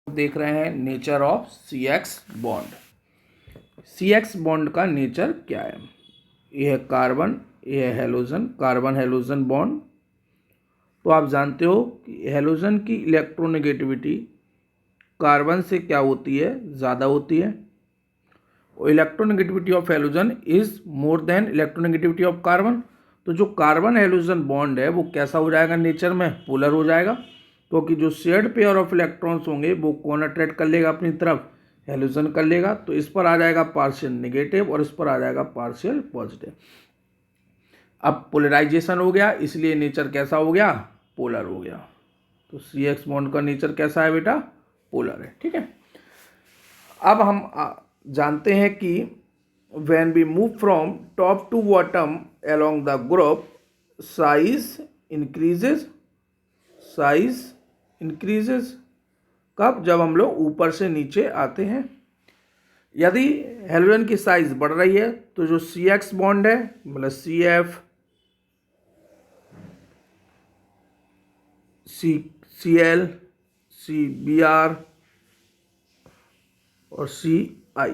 देख रहे हैं nature of CX bond. CX bond का नेचर क्या है? ये है कार्बन, ये है हेलोजन, कार्बन हेलोजन बॉन्ड। तो आप जानते हो कि हेलोजन की इलेक्ट्रोनेगेटिविटी कार्बन से क्या होती है? ज़्यादा होती है। और electronegativity of halogen is more than electronegativity of carbon. तो जो कार्बन हेलोजन बॉन्ड है वो कैसा हो जाएगा नेचर में? पोलर हो जाएगा, क्योंकि जो शेयर्ड पेयर ऑफ इलेक्ट्रॉन्स होंगे वो कौन अट्रैक्ट कर लेगा अपनी तरफ? हेलोजन कर लेगा। तो इस पर आ जाएगा पार्शियल नेगेटिव और इस पर आ जाएगा पार्शियल पॉजिटिव। अब पोलराइजेशन हो गया, इसलिए नेचर कैसा हो गया? पोलर हो गया। तो CX बॉन्ड का नेचर कैसा है बेटा? पोलर है। ठीक है। अब हम जानते हैं कि when we move from top to bottom along the group, size increases। Size increases कब? जब हम लोग ऊपर से नीचे आते हैं। यदि हेलोजन की साइज बढ़ रही है तो जो CX बॉन्ड है मतलब CF, CL, CBr और CI,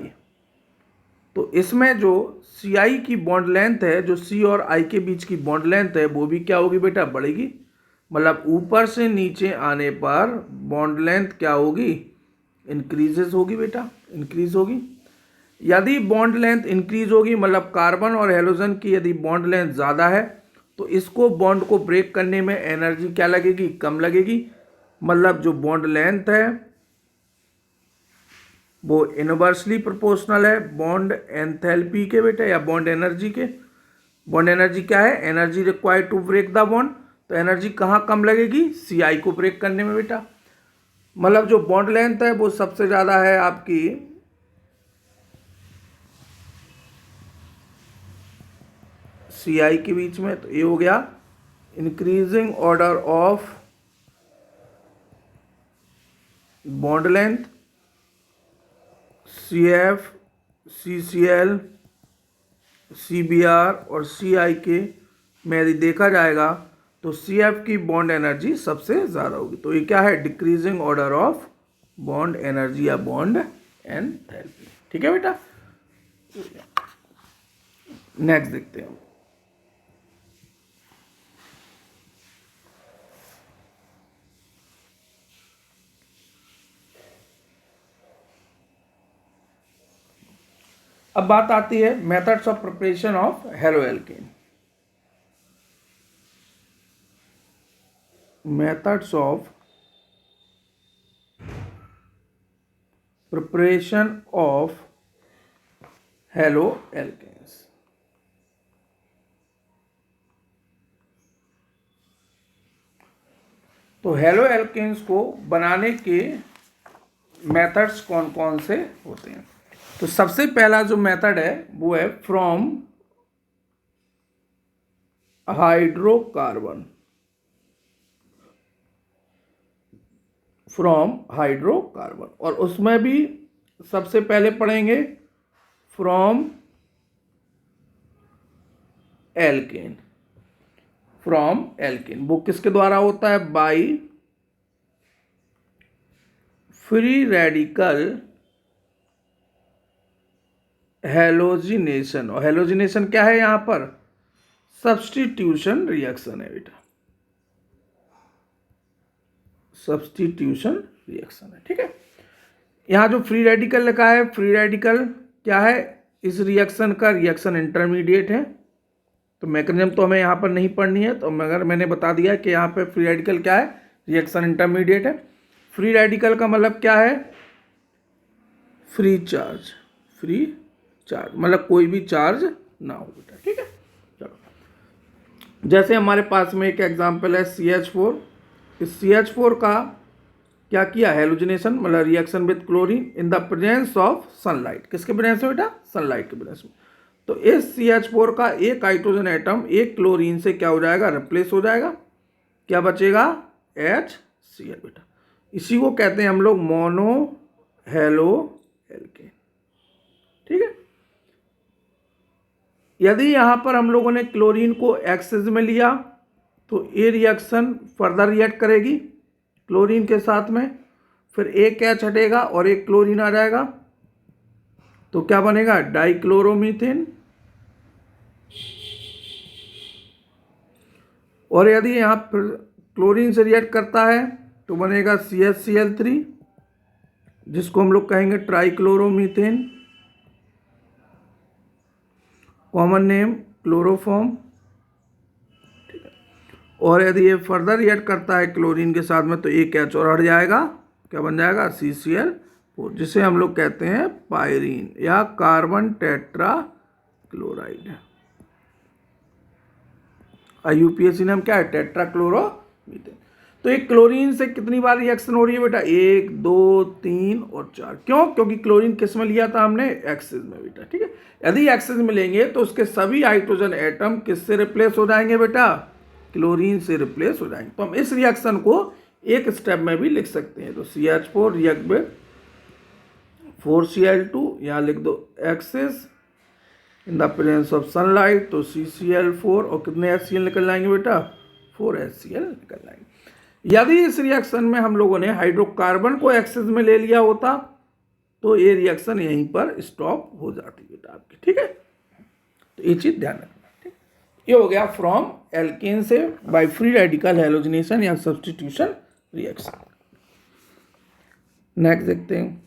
तो इसमें जो CI की बॉन्ड लेंथ है, जो C और I के बीच की बॉन्ड लेंथ है, वो भी क्या होगी बेटा? बढ़ेगी। मतलब ऊपर से नीचे आने पर बॉन्ड लेंथ क्या होगी? इंक्रीजेस होगी बेटा, इंक्रीज होगी। यदि बॉन्ड लेंथ इंक्रीज होगी मतलब कार्बन और हेलोजन की यदि बॉन्ड लेंथ ज़्यादा है तो इसको बॉन्ड को ब्रेक करने में एनर्जी क्या लगेगी? कम लगेगी। मतलब जो बॉन्ड लेंथ है वो इनवर्सली प्रोपोर्शनल है बॉन्ड एंथैल्पी के बेटा, या बॉन्ड एनर्जी के। बॉन्ड एनर्जी क्या है? Energy required to break the bond. तो एनर्जी कहाँ कम लगेगी? CI को ब्रेक करने में बेटा। मतलब जो बॉन्ड लेंथ है वो सबसे ज़्यादा है आपकी CI के बीच में। तो ये हो गया increasing order of bond length. CF, CCl, CBr और CI के में यदि देखा जाएगा तो CF की बॉन्ड एनर्जी सबसे ज़्यादा होगी। तो ये क्या है? Decreasing order of bond energy या बॉन्ड एंथैल्पी। ठीक है बेटा। नेक्स्ट देखते हैं। अब बात आती है methods of preparation of haloalkane. Methods of preparation of haloalkanes. तो हेलोएल्केन्स को बनाने के मेथड्स कौन कौन से होते हैं? तो सबसे पहला जो मेथड है वो है फ्रॉम हाइड्रोकार्बन। फ्रॉम हाइड्रोकार्बन, और उसमें भी सबसे पहले पढ़ेंगे फ्रॉम एल्केन। फ्रॉम एल्केन वो किसके द्वारा होता है? By free radical halogenation. और हेलोजिनेशन क्या है यहां पर? सब्स्टिट्यूशन रिएक्शन है बेटा, सब्स्टिट्यूशन रिएक्शन है। ठीक है। यहाँ जो फ्री रेडिकल लिखा है, फ्री रेडिकल क्या है? इस रिएक्शन का रिएक्शन इंटरमीडिएट है। तो मैकेनिज्म तो हमें यहाँ पर नहीं पढ़नी है, तो मगर मैंने बता दिया कि यहाँ पे फ्री रेडिकल क्या है? रिएक्शन इंटरमीडिएट है। फ्री रेडिकल का मतलब क्या है? Free charge. फ्री चार्ज मतलब कोई भी चार्ज ना हो बेटा। ठीक है। चलो, जैसे हमारे पास में एक एग्जांपल है CH4। इस CH4 का क्या किया? हेलोजिनेशन मतलब reaction with chlorine in the presence of sunlight. किसके प्रेजेंस में बेटा? सनलाइट के प्रेजेंस में। तो इस CH4 का एक हाइड्रोजन एटम एक क्लोरीन से क्या हो जाएगा? रिप्लेस हो जाएगा। क्या बचेगा? HCl बेटा। इसी को कहते हैं हम लोग मोनो हेलो एल्केन। ठीक है। यदि यहां पर हम लोगों ने क्लोरीन को एक्सेस में लिया तो ये रिएक्शन फर्दर रिएक्ट करेगी क्लोरीन के साथ में। फिर एक H हटेगा और एक क्लोरीन आ जाएगा, तो क्या बनेगा, डाइक्लोरोमीथेन। और यदि यहाँ पर क्लोरीन से रिएक्ट करता है तो बनेगा CHCl3, जिसको हम लोग कहेंगे ट्राइक्लोरोमीथेन, कॉमन नेम क्लोरोफॉर्म। और यदि ये फर्दर रिएक्ट करता है क्लोरीन के साथ में तो एक H और हट जाएगा, क्या बन जाएगा, CCl4, जिसे हम लोग कहते हैं पायरीन या कार्बन टेट्रा क्लोराइड। IUPAC नाम क्या है, टेट्रा क्लोरोमीथेन। तो एक क्लोरीन से कितनी बार रिएक्शन हो रही है बेटा, 1 2 3 और 4। क्यों, क्योंकि क्लोरीन किस में लिया था हमने, एक्सिस में बेटा, ठीक है। यदि एक्सिस में लेंगे तो उसके सभी हाइड्रोजन एटम किससे रिप्लेस हो जाएंगे बेटा, क्लोरीन से रिप्लेस हो जाएंगे। तो हम इस रिएक्शन को एक स्टेप में भी लिख सकते हैं। तो CH4 रिएक्ट विद 4Cl2, यहाँ लिख दो axis in the presence of sunlight, तो CCl4 और कितने HCl निकल जाएंगे बेटा, 4 HCl निकल जाएंगे। यदि इस रिएक्शन में हम लोगों ने हाइड्रोकार्बन को एक्सिस में ले लिया होता तो ये रिएक्शन यहीं पर स्टॉप हो जाती बेटा आपकी, ठीक है। तो ये चीज ध्यान रखना, ठीक। ये हो गया फ्रॉम एल्केन से बाय फ्री रेडिकल हैलोजनेशन या सब्स्टिट्यूशन रिएक्शन। नेक्स्ट देखते हैं,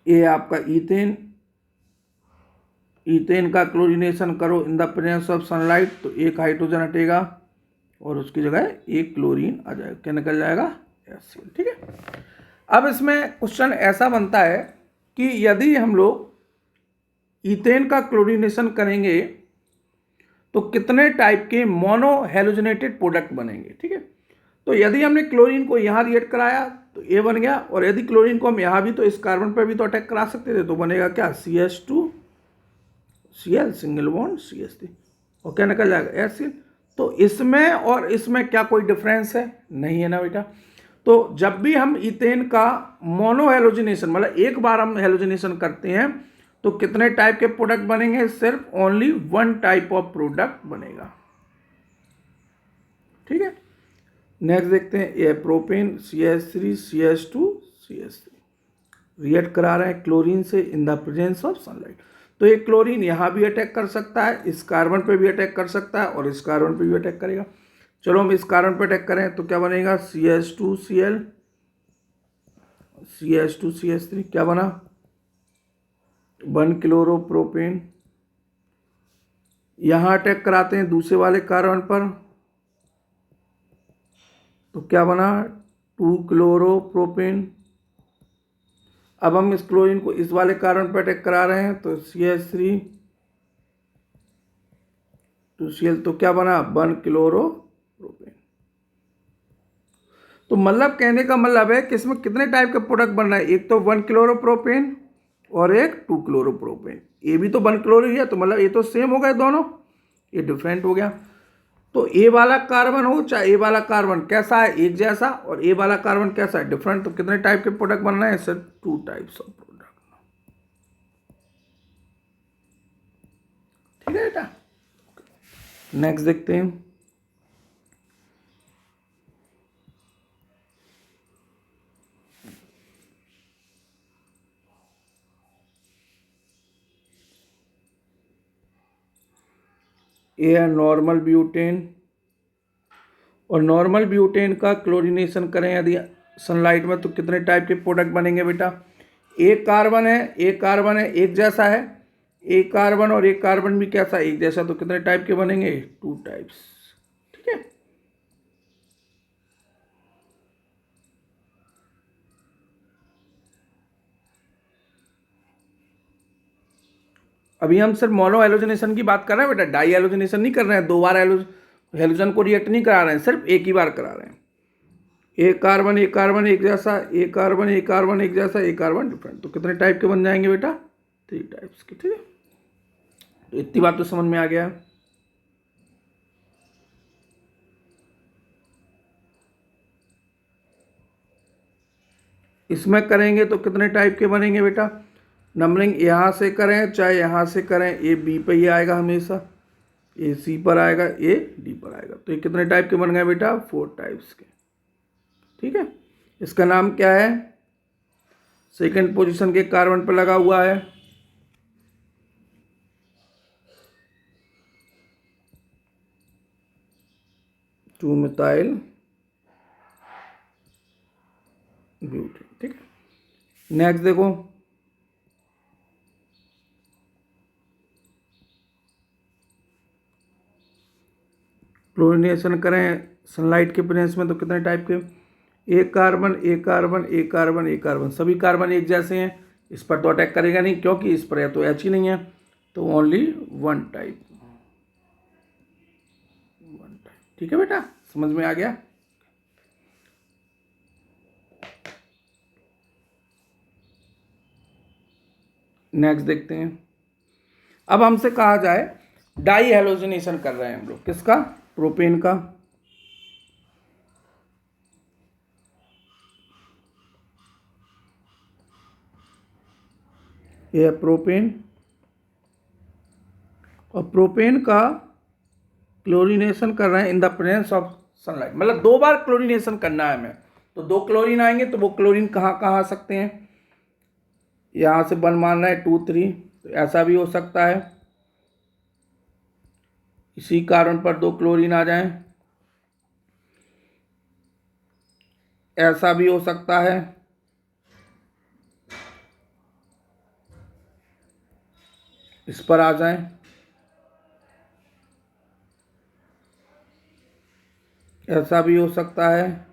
ये आपका ईथेन। ईथेन का क्लोरीनेशन करो इन द प्रेजेंस ऑफ सनलाइट, तो एक हाइड्रोजन हटेगा और उसकी जगह एक क्लोरीन आ जाएगा, क्या निकल जाएगा, HCl, ठीक है। अब इसमें क्वेश्चन ऐसा बनता है कि यदि हम लोग ईथेन का क्लोरीनेशन करेंगे तो कितने टाइप के मोनो हेलोजनेटेड प्रोडक्ट बनेंगे, ठीक है। तो यदि हमने क्लोरीन को यहाँ रिएक्ट कराया तो ये बन गया, और यदि क्लोरीन को हम यहाँ भी तो इस कार्बन पर भी तो अटैक करा सकते थे, तो बनेगा क्या, CH2Cl सिंगल बॉन्ड CH3, और क्या निकल जाएगा, HCl। तो इसमें और इसमें क्या कोई डिफरेंस है, नहीं है ना बेटा। तो जब भी हम ईथेन का मोनो हेलोजिनेशन, मतलब एक बार हम हेलोजिनेशन करते हैं तो कितने टाइप के प्रोडक्ट बनेंगे, सिर्फ ओनली 1 टाइप ऑफ प्रोडक्ट बनेगा, ठीक है। नेक्स्ट देखते हैं, ये propane CH3 CH2 CH3 react करा रहे हैं क्लोरीन से इन द प्रेजेंस ऑफ सनलाइट। तो ये क्लोरीन यहाँ भी अटैक कर सकता है, इस कार्बन पे भी अटैक कर सकता है और इस कार्बन पे भी अटैक करेगा। चलो हम इस कार्बन पे अटैक करें तो क्या बनेगा, CH2Cl CH2 CH3, क्या बना, 1 क्लोरोप्रोपेन। यहाँ अटैक कराते हैं दूसरे वाले कार्बन पर, तो क्या बना, 2 क्लोरोप्रोपेन। अब हम इस क्लोरीन को इस वाले कार्बन पर अटैक करा रहे हैं तो CH3 2Cl, तो क्या बना, 1 क्लोरोप्रोपेन। तो मतलब कहने का मतलब है कि इसमें कितने टाइप के प्रोडक्ट बन रहा है, एक तो 1 क्लोरोप्रोपेन और एक 2 क्लोरोप्रोपेन। ये भी तो 1 क्लोरो ही है, तो मतलब ये तो सेम हो गए दोनों, ये डिफरेंट हो गया। तो ए वाला कार्बन हो चाहे ए वाला कार्बन कैसा है, एक जैसा, और ए वाला कार्बन कैसा है, डिफरेंट। तो कितने टाइप के प्रोडक्ट बन रहे हैं, सिर्फ 2 टाइप्स ऑफ प्रोडक्ट, ठीक है बेटा। नेक्स्ट देखते हैं, ये है नॉर्मल ब्यूटेन। और नॉर्मल ब्यूटेन का क्लोरीनेशन करें यदि सनलाइट में तो कितने टाइप के प्रोडक्ट बनेंगे बेटा, एक कार्बन है, एक कार्बन है, एक जैसा है, एक कार्बन और एक कार्बन भी कैसा, एक जैसा, तो कितने टाइप के बनेंगे, 2 टाइप्स, ठीक है। अभी हम सिर्फ मोनो हेलोजनेशन की बात कर रहे हैं बेटा, डाई हेलोजनेशन नहीं कर रहे हैं, 2 बार हेलोजन को रिएक्ट नहीं करा रहे हैं, सिर्फ एक ही बार करा रहे हैं। एक कार्बन एक जैसा, एक कार्बन एक जैसा, एक कार्बन डिफरेंट, तो कितने टाइप के बन जाएंगे बेटा, 3 टाइप्स के, ठीक है। तो इतनी बात तो समझ में आ गया। इसमें करेंगे तो कितने टाइप के बनेंगे बेटा, नंबरिंग यहाँ से करें चाहे यहाँ से करें, ये बी पे ही आएगा हमेशा, ए सी पर आएगा, ए डी पर आएगा। तो ये कितने टाइप के बन गए बेटा? 4 टाइप्स के। ठीक है, इसका नाम क्या है? सेकंड पोजीशन के कार्बन पर लगा हुआ है, 2-मिथाइल ब्यूटेन। ठीक है, नेक्स्ट देखो, क्लोरीनेशन करें सनलाइट के प्रेजेंस में तो कितने टाइप के? एक कार्बन, एक कार्बन, एक कार्बन, एक कार्बन, सभी कार्बन एक जैसे हैं। इस पर तो अटैक करेगा नहीं क्योंकि इस पर या तो एच ही नहीं है, तो ओनली 1 टाइप। ठीक है बेटा, समझ में आ गया? नेक्स्ट देखते हैं। अब हमसे कहा जाए डाई हेलोजिनेशन कर रहे हैं हम लोग, किसका? प्रोपेन का। ये है प्रोपेन, और प्रोपेन का क्लोरीनेशन कर रहे हैं इन द प्रेजेंस ऑफ सनलाइट। मतलब 2 बार क्लोरीनेशन करना है हमें, तो 2 क्लोरीन आएंगे, तो वो क्लोरीन कहाँ कहाँ आ सकते हैं? यहाँ से 1 मान रहा है, 2 3, तो ऐसा भी हो सकता है। इसी कार्बन पर 2 क्लोरीन आ जाएं, ऐसा भी हो सकता है। इस पर आ जाएं, ऐसा भी हो सकता है,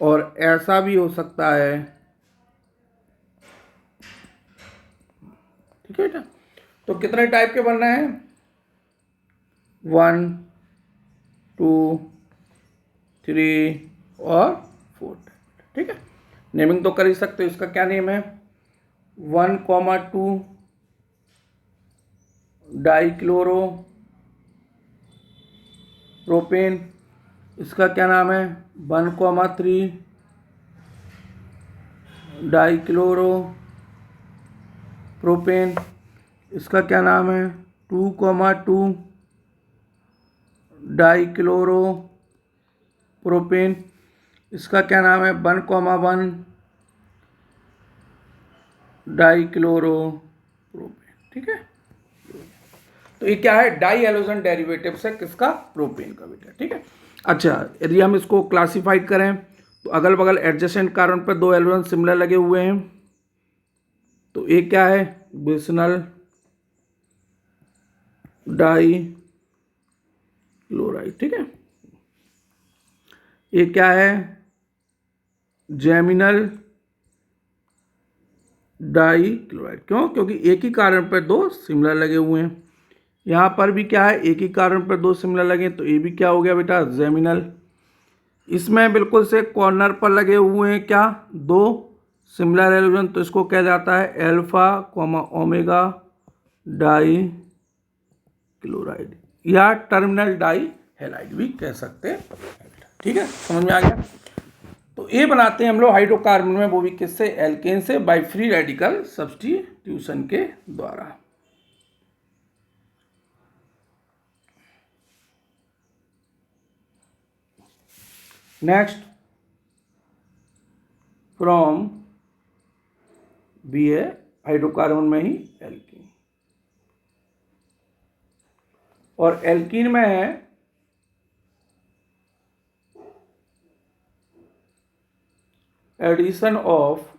और ऐसा भी हो सकता है। ठीक है बेटा, तो कितने टाइप के बन रहे हैं? 1 2 3 और 4 टाइप। ठीक है, नेमिंग तो कर ही सकते हो। इसका क्या नेम है? 1,2 डाइक्लोरो प्रोपेन। इसका क्या नाम है? 1,3 डाइक्लोरो प्रोपेन। इसका क्या नाम है? 2,2 डाइक्लोरो प्रोपेन। इसका क्या नाम है? 1,1 डाइक्लोरो प्रोपेन। ठीक है, तो ये क्या है? डाई हेलोजन डेरिवेटिव है किसका? प्रोपेन का बेटा। ठीक है, अच्छा, यदि हम इसको क्लासिफाइड करें तो अगल बगल एडजेसेंट कार्बन पर 2 हेलोजन सिमिलर लगे हुए हैं, तो एक क्या है? Vicinal dichloride. ठीक है, ये क्या है? Geminal dichloride. क्यों? क्योंकि एक ही कार्बन पर 2 सिमिलर लगे हुए हैं। यहाँ पर भी क्या है? एक ही कार्बन पर 2 सिमिलर लगे, तो ये भी क्या हो गया बेटा? जेमिनल। इसमें बिल्कुल से कॉर्नर पर लगे हुए हैं क्या? 2 सिमिलर हेलोजन, तो इसको कहा जाता है अल्फा ओमेगा डाई क्लोराइड, या टर्मिनल डाई हेलाइड भी कह सकते हैं। ठीक है, समझ में आ गया? तो ये बनाते हैं हम लोग हाइड्रोकार्बन में, वो भी किससे? एल्केन से, बाय फ्री रेडिकल सब्स्टिट्यूशन के द्वारा। नेक्स्ट, फ्रॉम बी है हाइड्रोकार्बन में ही एल्कीन, और एल्कीन में है एडिशन ऑफ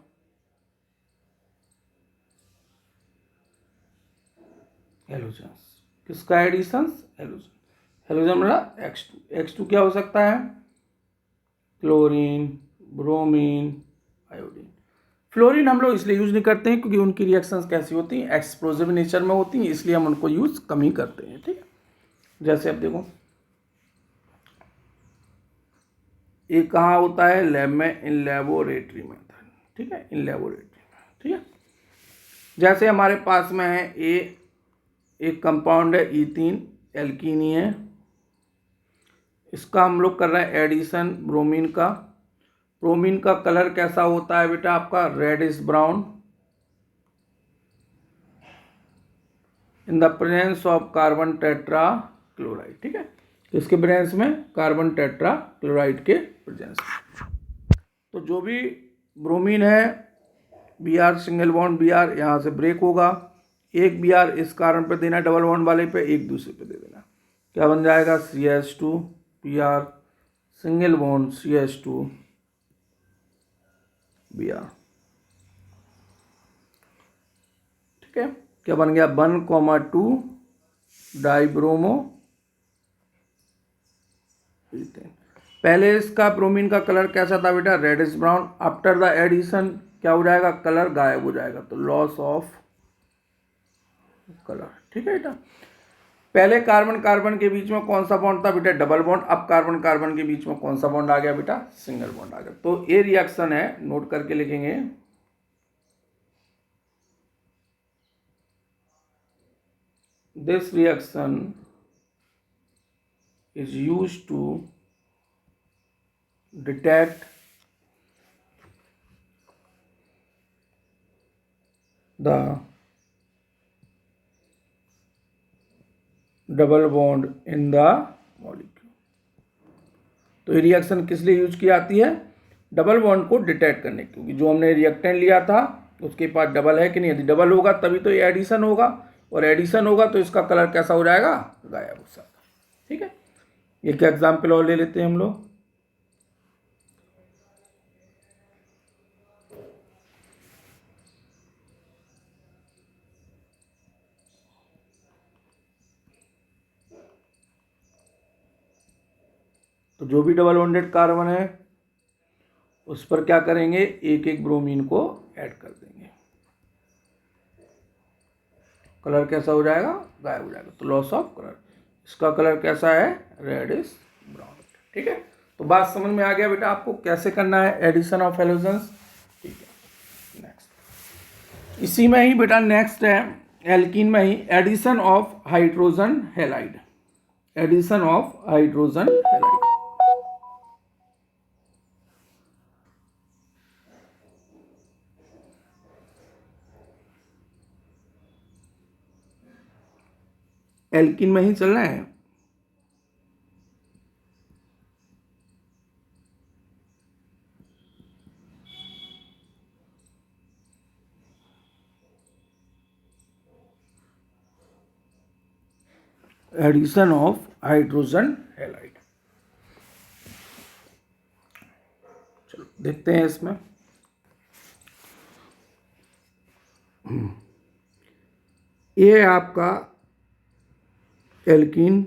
हेलोजन्स। किसका एडिशन? हेलोजन। हेलोजन मतलब X2। X2 क्या हो सकता है? Chlorine, bromine, iodine. फ्लोरीन हम लोग इसलिए यूज नहीं करते हैं क्योंकि उनकी रिएक्शंस कैसी होती हैं? एक्सप्लोजिव नेचर में होती हैं, इसलिए हम उनको यूज कम ही करते हैं। ठीक है, जैसे अब देखो, ये कहाँ होता है? लैब में, इन लेबोरेटरी में। ठीक है, इन लेबोरेटरी में। ठीक है, जैसे हमारे पास में है एक कंपाउंड है ईथीन, एल्कीन ही है। इसका हम लोग कर रहे हैं एडिशन ब्रोमीन का। ब्रोमीन का कलर कैसा होता है बेटा? आपका reddish brown. In the presence of carbon tetrachloride. ठीक है, तो इसके प्रेजेंस में कार्बन टेट्रा क्लोराइड के प्रेजेंस में। तो जो भी ब्रोमीन है B R single bond B R यहाँ से ब्रेक होगा, एक बी आर इस कार्बन पे देना डबल बॉन्ड वाले पे, एक दूसरे पे दे देना, क्या बन जाएगा CH2 B R single bond CH2 B R. ठीक है, क्या बन गया 1,2 डाइब्रोमो इथेन। पहले इसका ब्रोमीन का कलर कैसा था बेटा, reddish brown. After the addition क्या हो जाएगा, कलर गायब हो जाएगा, तो लॉस ऑफ कलर। ठीक है बेटा, पहले कार्बन कार्बन के बीच में कौन सा बॉन्ड था बेटा, डबल बॉन्ड। अब कार्बन कार्बन के बीच में कौन सा बॉन्ड आ गया बेटा, सिंगल बॉन्ड आ गया। तो ये रिएक्शन है, नोट करके लिखेंगे, this reaction is used to detect the double bond in the molecule। तो ये रिएक्शन किस लिए यूज की जाती है, डबल बॉन्ड को डिटेक्ट करने, क्योंकि जो हमने रिएक्टेंट लिया था उसके पास डबल है कि नहीं, यदि डबल होगा तभी तो ये एडिशन होगा, और एडिशन होगा तो इसका कलर कैसा हो जाएगा, गायब हो जाएगा। ठीक है, एक एग्जाम्पल और ले लेते हैं हम लोग। तो जो भी डबल बॉन्डेड कार्बन है उस पर क्या करेंगे, एक एक ब्रोमीन को ऐड कर देंगे, कलर कैसा हो जाएगा, गायब हो जाएगा, तो लॉस ऑफ कलर। इसका कलर कैसा है, रेडिश ब्राउन। ठीक है, तो बात समझ में आ गया बेटा आपको कैसे करना है एडिशन ऑफ हेलोजेंस। ठीक है, नेक्स्ट इसी में ही बेटा नेक्स्ट है एल्कीन में ही addition of hydrogen halide. Addition of hydrogen halide, alkene में ही चलना है। एडिशन ऑफ हाइड्रोजन हैलाइड, चलो देखते हैं इसमें। ये है आपका एल्कीन।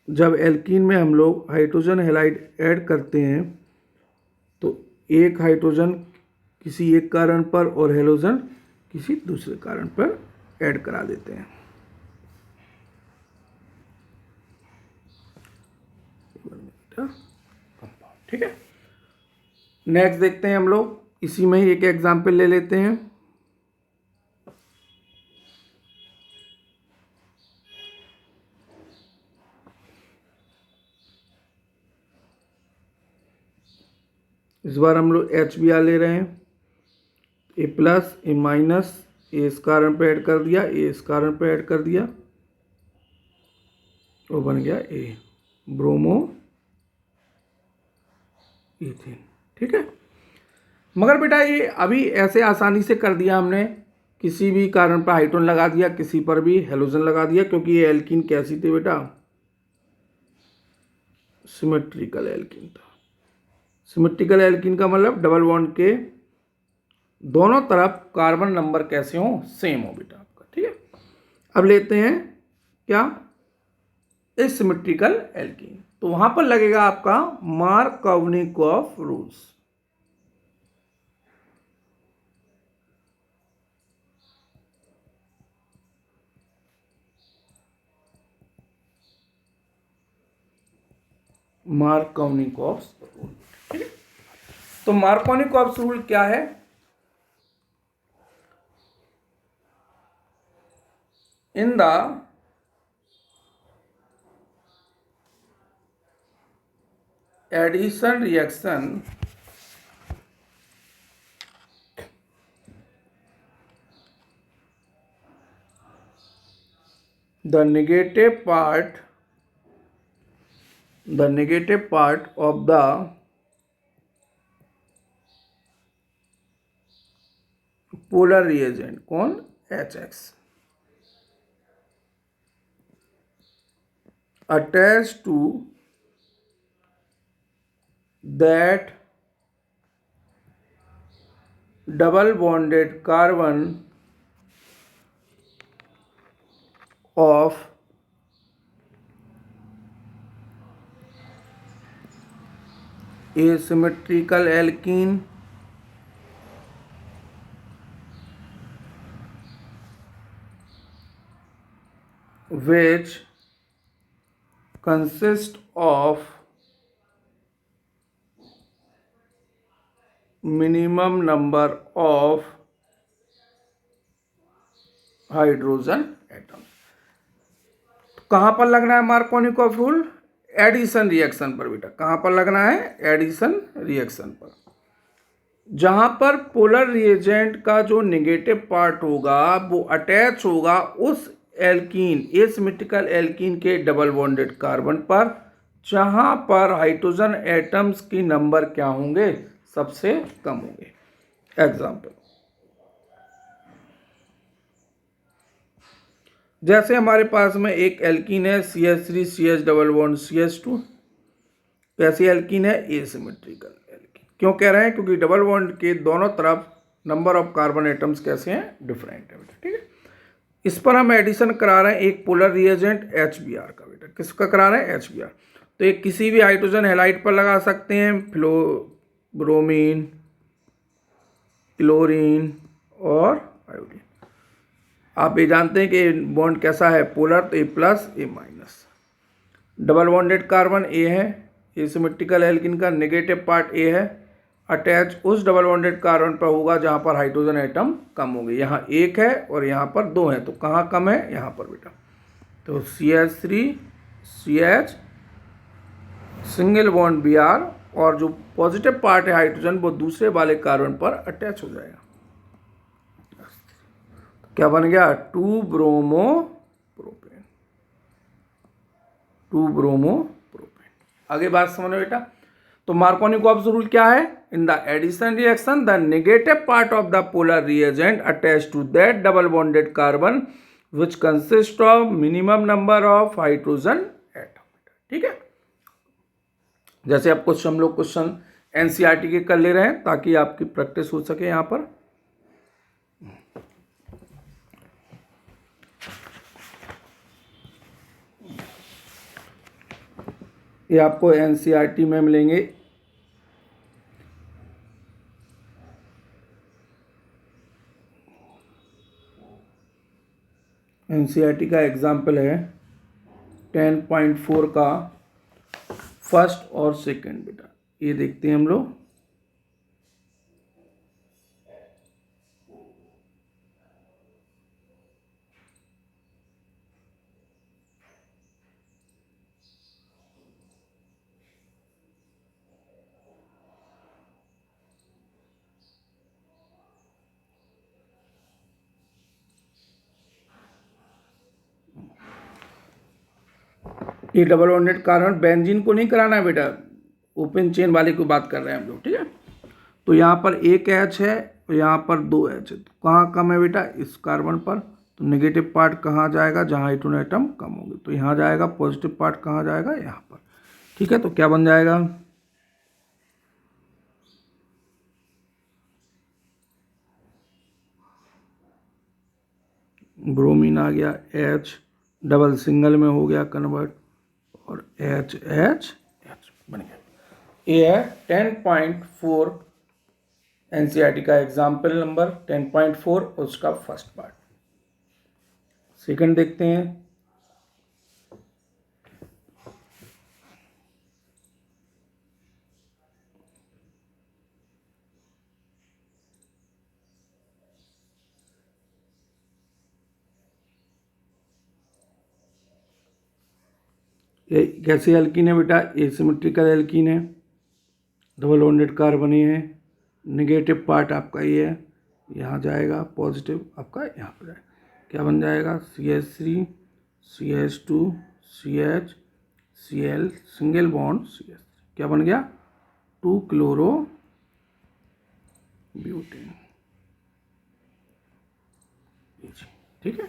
जब एल्कीन में हम लोग हाइड्रोजन हैलाइड ऐड करते हैं तो एक हाइड्रोजन किसी एक कारण पर और हेलोजन किसी दूसरे कारण पर ऐड करा देते हैं। ठीक है, नेक्स्ट देखते हैं हम लोग, इसी में ही एक एग्जाम्पल ले लेते हैं। इस बार हम लोग HBr ले रहे हैं, A+, A-, ए इस कारण पे ऐड कर दिया, ए इस कारण पे ऐड कर दिया, वो बन गया ए ब्रोमो इथेन। ठीक है, मगर बेटा ये अभी ऐसे आसानी से कर दिया हमने, किसी भी कारण पर हाइड्रोजन लगा दिया, किसी पर भी हेलोजन लगा दिया, क्योंकि ये एल्कीन कैसी थी बेटा, सिमेट्रिकल एल्कीन था। सिमेट्रिकल एल्कीन का मतलब डबल बॉन्ड के दोनों तरफ कार्बन नंबर कैसे हो, सेम हो बेटा आपका। ठीक है, अब लेते हैं क्या, एसिमेट्रिकल एल्कीन, तो वहां पर लगेगा आपका मार्कोव्निकॉफ रूल्स। मार्कोव्निकॉफ रूल, ठीक है, तो मार्कोव्निकॉफ रूल क्या है, in the addition reaction the negative part of the polar reagent कौन HX attached to that double bonded carbon of asymmetrical alkene which consist of minimum number of hydrogen atom. कहां पर लगना है मार्कोनिकॉफ रूल? एडिशन रिएक्शन पर बेटा। कहां पर लगना है? एडिशन रिएक्शन पर। जहां पर पोलर रिएजेंट का जो नेगेटिव पार्ट होगा वो अटैच होगा उस एल्कीन एसिमेट्रिकल एल्कीन के डबल बॉन्डेड कार्बन पर, जहां पर हाइड्रोजन एटम्स की नंबर क्या होंगे? सबसे कम होंगे। एग्जाम्पल, जैसे हमारे पास में एक एल्कीन है CH3 CH double bond CH2। कैसी एल्कीन है? Asymmetrical alkene. क्यों कह रहे हैं? क्योंकि डबल बॉन्ड के दोनों तरफ नंबर ऑफ कार्बन एटम्स कैसे हैं? डिफरेंट है बेटा। ठीक है, इस पर हम एडिशन करा रहे हैं एक पोलर रिएजेंट HBr का बेटा। किसका करा रहे हैं? HBr। तो एक किसी भी हाइड्रोजन हैलाइड पर लगा सकते हैं, ब्रोमीन, क्लोरीन और आयोडीन। आप ये जानते हैं कि बॉन्ड कैसा है? पोलर, तो A+ A-। Double bonded carbon A है, एसिमेट्रिकल एल्कीन का नेगेटिव पार्ट A है, अटैच उस डबल बॉन्डेड कार्बन पर होगा जहां पर हाइड्रोजन एटम कम होंगे। यहाँ एक है और यहाँ पर दो है, तो कहाँ कम है? यहाँ पर बेटा। तो CH3 CH single bond Br, और जो पॉजिटिव पार्ट है हाइड्रोजन वो दूसरे वाले कार्बन पर अटैच हो जाएगा। क्या बन गया? 2 ब्रोमोप्रोपेन। 2 ब्रोमोप्रोपेन। आगे बात समझो बेटा। तो मार्कोनिकॉफ्स रूल क्या है? In the addition reaction the negative part of the polar reagent attach to that double bonded carbon which consist of minimum number of hydrogen atom. ठीक है, जैसे आप कुछ हम लोग क्वेश्चन NCERT के कर ले रहे हैं ताकि आपकी प्रैक्टिस हो सके। यहां पर ये आपको NCERT में मिलेंगे। NCERT का एग्जाम्पल है 10.4 का फर्स्ट और सेकंड बेटा। ये देखते हैं हम लोग। ये डबल बॉन्डेड कार्बन बेंजीन को नहीं कराना है बेटा, ओपन चेन वाले की बात कर रहे हैं हम लोग। ठीक है, तो यहाँ पर एक H है और यहाँ पर 2 H है, तो कहाँ कम है बेटा? इस कार्बन पर। तो नेगेटिव पार्ट कहाँ जाएगा? जहाँ हाइड्रोजन एटम कम होंगे, तो यहाँ जाएगा। पॉजिटिव पार्ट कहाँ जाएगा? यहाँ पर। ठीक है, तो क्या बन जाएगा? ब्रोमीन आ गया, H डबल सिंगल में हो गया कन्वर्ट, और HH बन गया। ये है 10.4 NCERT का एग्जाम्पल नंबर 10.4, उसका फर्स्ट पार्ट। सेकंड देखते हैं। ये कैसी एल्कीन है बेटा? एसिमेट्रिकल एल्कीन है, डबल बॉन्डेड कार्बन है, नेगेटिव पार्ट आपका ये है, यहाँ जाएगा, पॉजिटिव आपका यहाँ पर जाएगा। क्या बन जाएगा? CH3 CH2 CH Cl single bond CH, क्या बन गया 2 क्लोरो ब्यूटेन। ठीक है।